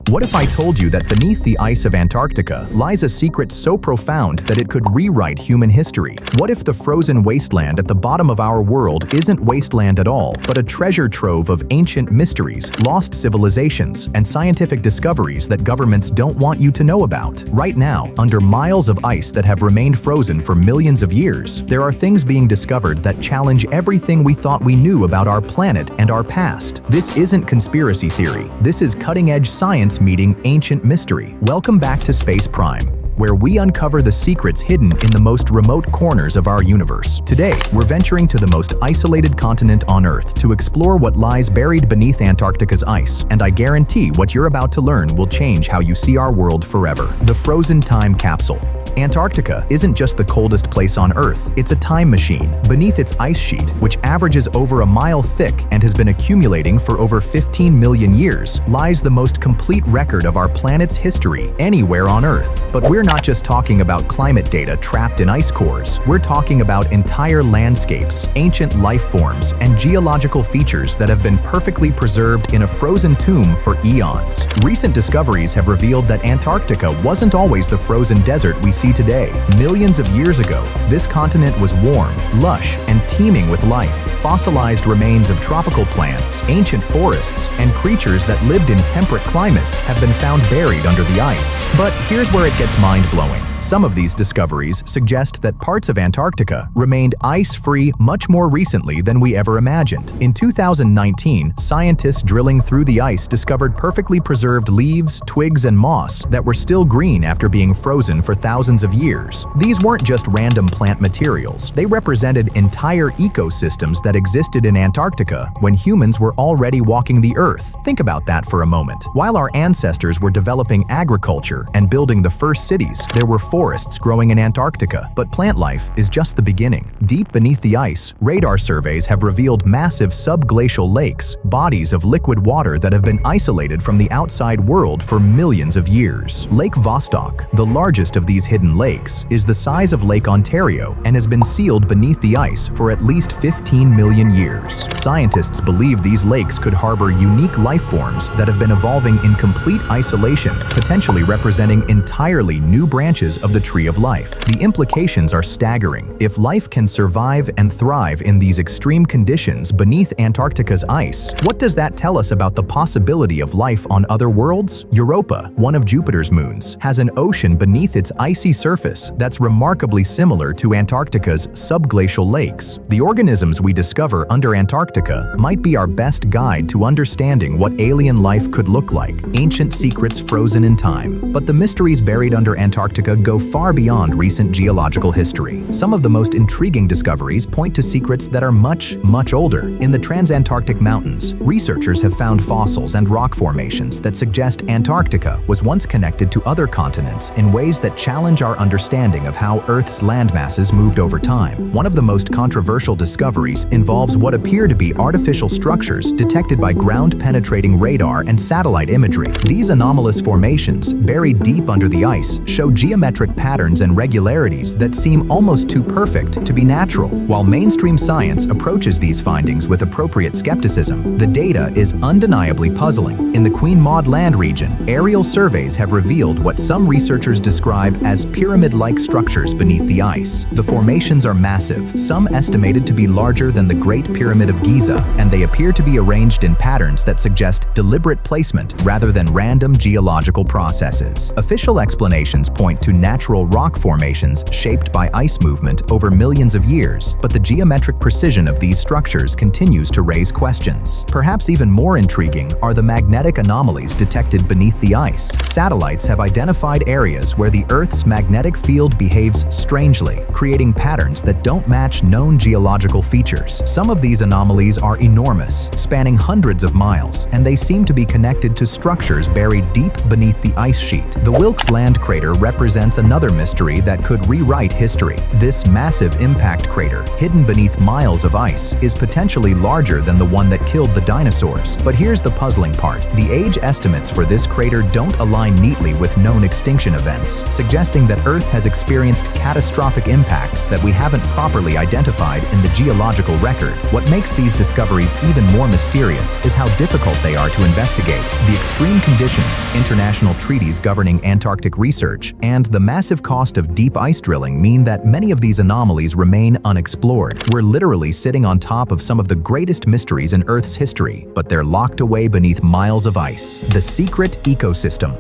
What if I told you that beneath the ice of Antarctica lies a secret so profound that it could rewrite human history? What if the frozen wasteland at the bottom of our world isn't wasteland at all, but a treasure trove of ancient mysteries, lost civilizations, and scientific discoveries that governments don't want you to know about? Right now, under miles of ice that have remained frozen for millions of years, there are things being discovered that challenge everything we thought we knew about our planet and our past. This isn't conspiracy theory. This is cutting-edge science meeting ancient mystery. Welcome back to Space Prime, where we uncover the secrets hidden in the most remote corners of our universe. Today, we're venturing to the most isolated continent on Earth to explore what lies buried beneath Antarctica's ice, and I guarantee what you're about to learn will change how you see our world forever. The frozen time capsule. Antarctica isn't just the coldest place on Earth, it's a time machine. Beneath its ice sheet, which averages over a mile thick and has been accumulating for over 15 million years, lies the most complete record of our planet's history anywhere on Earth. But we're not just talking about climate data trapped in ice cores. We're talking about entire landscapes, ancient life forms, and geological features that have been perfectly preserved in a frozen tomb for eons. Recent discoveries have revealed that Antarctica wasn't always the frozen desert we see today. Millions of years ago, this continent was warm, lush, and teeming with life. Fossilized remains of tropical plants, ancient forests, and creatures that lived in temperate climates have been found buried under the ice. But here's where it gets mind-blowing. Some of these discoveries suggest that parts of Antarctica remained ice-free much more recently than we ever imagined. In 2019, scientists drilling through the ice discovered perfectly preserved leaves, twigs, and moss that were still green after being frozen for thousands of years. These weren't just random plant materials. They represented entire ecosystems that existed in Antarctica when humans were already walking the Earth. Think about that for a moment. While our ancestors were developing agriculture and building the first cities, there were forests growing in Antarctica, but plant life is just the beginning. Deep beneath the ice, radar surveys have revealed massive subglacial lakes, bodies of liquid water that have been isolated from the outside world for millions of years. Lake Vostok, the largest of these hidden lakes, is the size of Lake Ontario and has been sealed beneath the ice for at least 15 million years. Scientists believe these lakes could harbor unique life forms that have been evolving in complete isolation, potentially representing entirely new branches of the tree of life. The implications are staggering. If life can survive and thrive in these extreme conditions beneath Antarctica's ice, what does that tell us about the possibility of life on other worlds? Europa, one of Jupiter's moons, has an ocean beneath its icy surface that's remarkably similar to Antarctica's subglacial lakes. The organisms we discover under Antarctica might be our best guide to understanding what alien life could look like, ancient secrets frozen in time. But the mysteries buried under Antarctica go far beyond recent geological history. Some of the most intriguing discoveries point to secrets that are much older. In the transantarctic mountains, researchers have found fossils and rock formations that suggest Antarctica was once connected to other continents in ways that challenge our understanding of how Earth's landmasses moved over time. One of the most controversial discoveries involves what appear to be artificial structures detected by ground-penetrating radar and satellite imagery. These anomalous formations, buried deep under the ice, show geometric patterns and regularities that seem almost too perfect to be natural. While mainstream science approaches these findings with appropriate skepticism, the data is undeniably puzzling. In the Queen Maud Land region, aerial surveys have revealed what some researchers describe as pyramid-like structures beneath the ice. The formations are massive, some estimated to be larger than the Great Pyramid of Giza, and they appear to be arranged in patterns that suggest deliberate placement rather than random geological processes. Official explanations point to natural rock formations shaped by ice movement over millions of years, but the geometric precision of these structures continues to raise questions. Perhaps even more intriguing are the magnetic anomalies detected beneath the ice. Satellites have identified areas where the Earth's magnetic field behaves strangely, creating patterns that don't match known geological features. Some of these anomalies are enormous, spanning hundreds of miles, and they seem to be connected to structures buried deep beneath the ice sheet. The Wilkes Land crater represents another mystery that could rewrite history. This massive impact crater, hidden beneath miles of ice, is potentially larger than the one that killed the dinosaurs. But here's the puzzling part. The age estimates for this crater don't align neatly with known extinction events, suggesting that Earth has experienced catastrophic impacts that we haven't properly identified in the geological record. What makes these discoveries even more mysterious is how difficult they are to investigate. The extreme conditions, international treaties governing Antarctic research, and the massive cost of deep ice drilling mean that many of these anomalies remain unexplored. We're literally sitting on top of some of the greatest mysteries in Earth's history, but they're locked away beneath miles of ice. The secret ecosystem.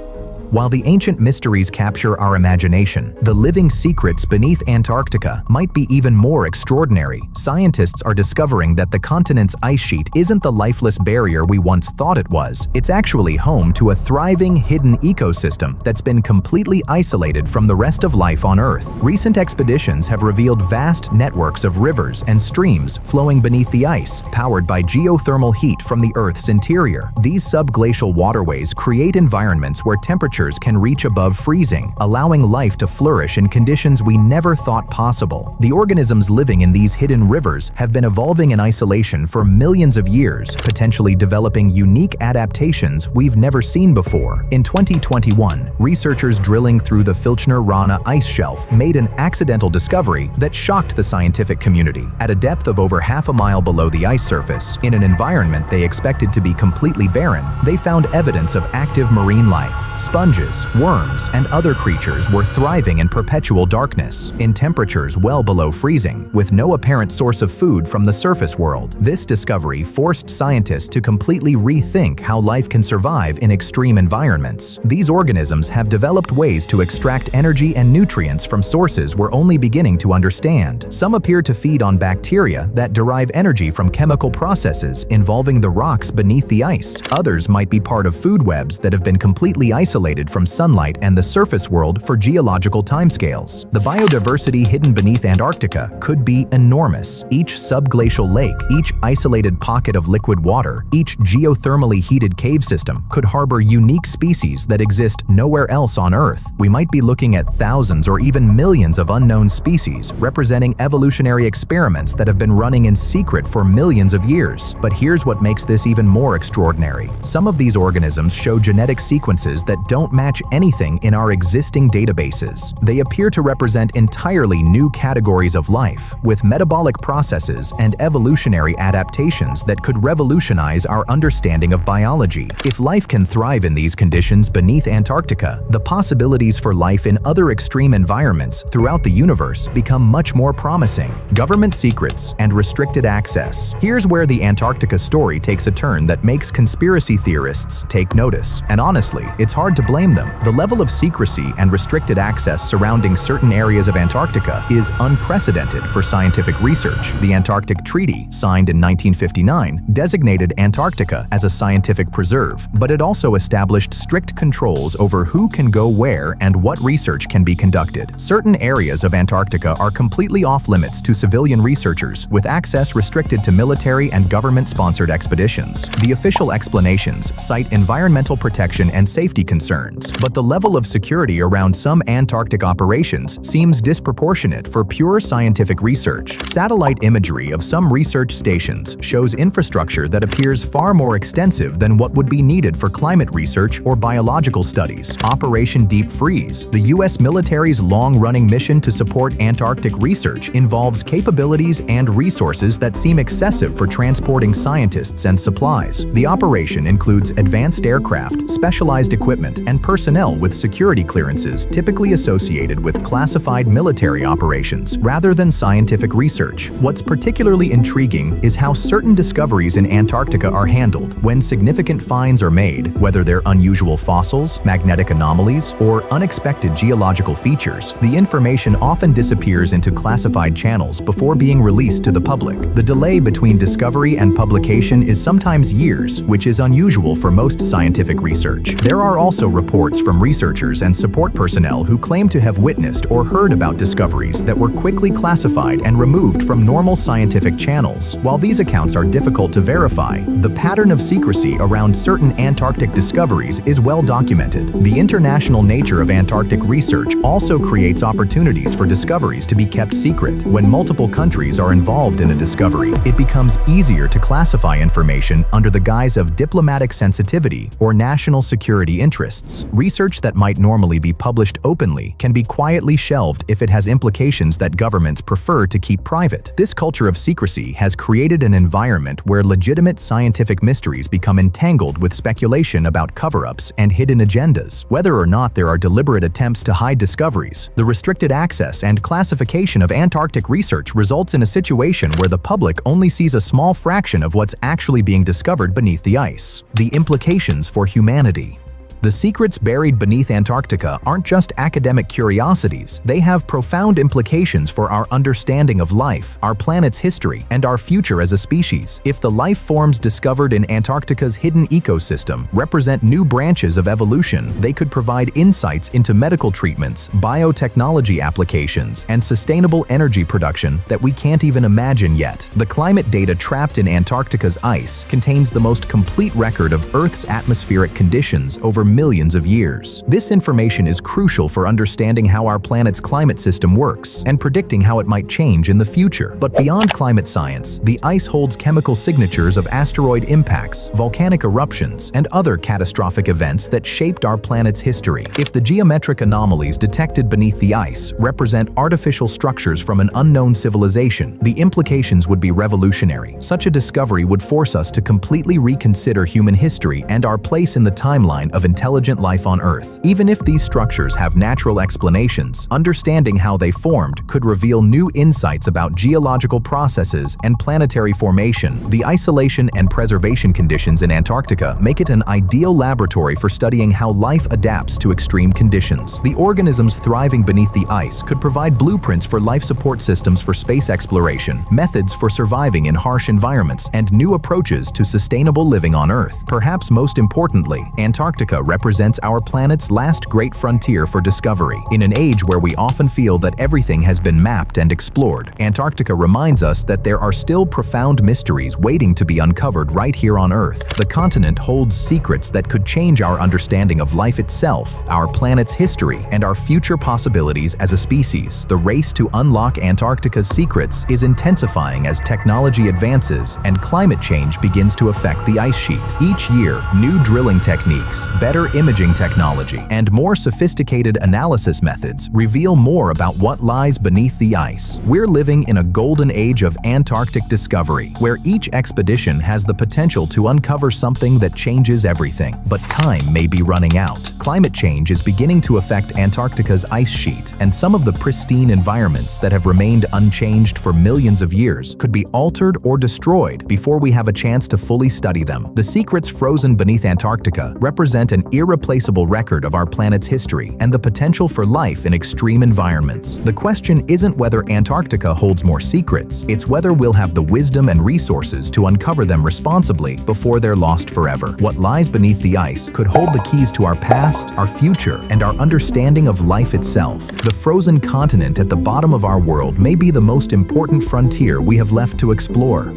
While the ancient mysteries capture our imagination, the living secrets beneath Antarctica might be even more extraordinary. Scientists are discovering that the continent's ice sheet isn't the lifeless barrier we once thought it was. It's actually home to a thriving, hidden ecosystem that's been completely isolated from the rest of life on Earth. Recent expeditions have revealed vast networks of rivers and streams flowing beneath the ice, powered by geothermal heat from the Earth's interior. These subglacial waterways create environments where temperatures can reach above freezing, allowing life to flourish in conditions we never thought possible. The organisms living in these hidden rivers have been evolving in isolation for millions of years, potentially developing unique adaptations we've never seen before. In 2021, researchers drilling through the Filchner Rana ice shelf made an accidental discovery that shocked the scientific community. At a depth of over half a mile below the ice surface, in an environment they expected to be completely barren, they found evidence of active marine life. Sponges, worms, and other creatures were thriving in perpetual darkness, in temperatures well below freezing, with no apparent source of food from the surface world. This discovery forced scientists to completely rethink how life can survive in extreme environments. These organisms have developed ways to extract energy and nutrients from sources we're only beginning to understand. Some appear to feed on bacteria that derive energy from chemical processes involving the rocks beneath the ice. Others might be part of food webs that have been completely isolated from sunlight and the surface world for geological timescales. The biodiversity hidden beneath Antarctica could be enormous. Each subglacial lake, each isolated pocket of liquid water, each geothermally heated cave system could harbor unique species that exist nowhere else on Earth. We might be looking at thousands or even millions of unknown species, representing evolutionary experiments that have been running in secret for millions of years. But here's what makes this even more extraordinary. Some of these organisms show genetic sequences that don't match anything in our existing databases. They appear to represent entirely new categories of life, with metabolic processes and evolutionary adaptations that could revolutionize our understanding of biology. If life can thrive in these conditions beneath Antarctica, the possibilities for life in other extreme environments throughout the universe become much more promising. Government secrets and restricted access. Here's where the Antarctica story takes a turn that makes conspiracy theorists take notice. And honestly, it's hard to blame them. The level of secrecy and restricted access surrounding certain areas of Antarctica is unprecedented for scientific research. The Antarctic Treaty, signed in 1959, designated Antarctica as a scientific preserve, but it also established strict controls over who can go where and what research can be conducted. Certain areas of Antarctica are completely off-limits to civilian researchers, with access restricted to military and government-sponsored expeditions. The official explanations cite environmental protection and safety concerns, but the level of security around some Antarctic operations seems disproportionate for pure scientific research. Satellite imagery of some research stations shows infrastructure that appears far more extensive than what would be needed for climate research or biological studies. Operation Deep Freeze, the U.S. military's long-running mission to support Antarctic research, involves capabilities and resources that seem excessive for transporting scientists and supplies. The operation includes advanced aircraft, specialized equipment, and personnel with security clearances typically associated with classified military operations rather than scientific research. What's particularly intriguing is how certain discoveries in Antarctica are handled. When significant finds are made, whether they're unusual fossils, magnetic anomalies, or unexpected geological features, the information often disappears into classified channels before being released to the public. The delay between discovery and publication is sometimes years, which is unusual for most scientific research. There are also reports from researchers and support personnel who claim to have witnessed or heard about discoveries that were quickly classified and removed from normal scientific channels. While these accounts are difficult to verify, the pattern of secrecy around certain Antarctic discoveries is well documented. The international nature of Antarctic research also creates opportunities for discoveries to be kept secret. When multiple countries are involved in a discovery, it becomes easier to classify information under the guise of diplomatic sensitivity or national security interests. Research that might normally be published openly can be quietly shelved if it has implications that governments prefer to keep private. This culture of secrecy has created an environment where legitimate scientific mysteries become entangled with speculation about cover-ups and hidden agendas. Whether or not there are deliberate attempts to hide discoveries, the restricted access and classification of Antarctic research results in a situation where the public only sees a small fraction of what's actually being discovered beneath the ice. The implications for humanity. The secrets buried beneath Antarctica aren't just academic curiosities. They have profound implications for our understanding of life, our planet's history, and our future as a species. If the life forms discovered in Antarctica's hidden ecosystem represent new branches of evolution, they could provide insights into medical treatments, biotechnology applications, and sustainable energy production that we can't even imagine yet. The climate data trapped in Antarctica's ice contains the most complete record of Earth's atmospheric conditions over millions of years. This information is crucial for understanding how our planet's climate system works and predicting how it might change in the future. But beyond climate science, the ice holds chemical signatures of asteroid impacts, volcanic eruptions, and other catastrophic events that shaped our planet's history. If the geometric anomalies detected beneath the ice represent artificial structures from an unknown civilization, the implications would be revolutionary. Such a discovery would force us to completely reconsider human history and our place in the timeline of intelligent life on Earth. Even if these structures have natural explanations, understanding how they formed could reveal new insights about geological processes and planetary formation. The isolation and preservation conditions in Antarctica make it an ideal laboratory for studying how life adapts to extreme conditions. The organisms thriving beneath the ice could provide blueprints for life support systems for space exploration, methods for surviving in harsh environments, and new approaches to sustainable living on Earth. Perhaps most importantly, Antarctica represents our planet's last great frontier for discovery. In an age where we often feel that everything has been mapped and explored, Antarctica reminds us that there are still profound mysteries waiting to be uncovered right here on Earth. The continent holds secrets that could change our understanding of life itself, our planet's history, and our future possibilities as a species. The race to unlock Antarctica's secrets is intensifying as technology advances and climate change begins to affect the ice sheet. Each year, new drilling techniques, better imaging technology, and more sophisticated analysis methods reveal more about what lies beneath the ice. We're living in a golden age of Antarctic discovery, where each expedition has the potential to uncover something that changes everything. But time may be running out. Climate change is beginning to affect Antarctica's ice sheet, and some of the pristine environments that have remained unchanged for millions of years could be altered or destroyed before we have a chance to fully study them. The secrets frozen beneath Antarctica represent an irreplaceable record of our planet's history and the potential for life in extreme environments. The question isn't whether Antarctica holds more secrets, it's whether we'll have the wisdom and resources to uncover them responsibly before they're lost forever. What lies beneath the ice could hold the keys to our past, our future, and our understanding of life itself. The frozen continent at the bottom of our world may be the most important frontier we have left to explore.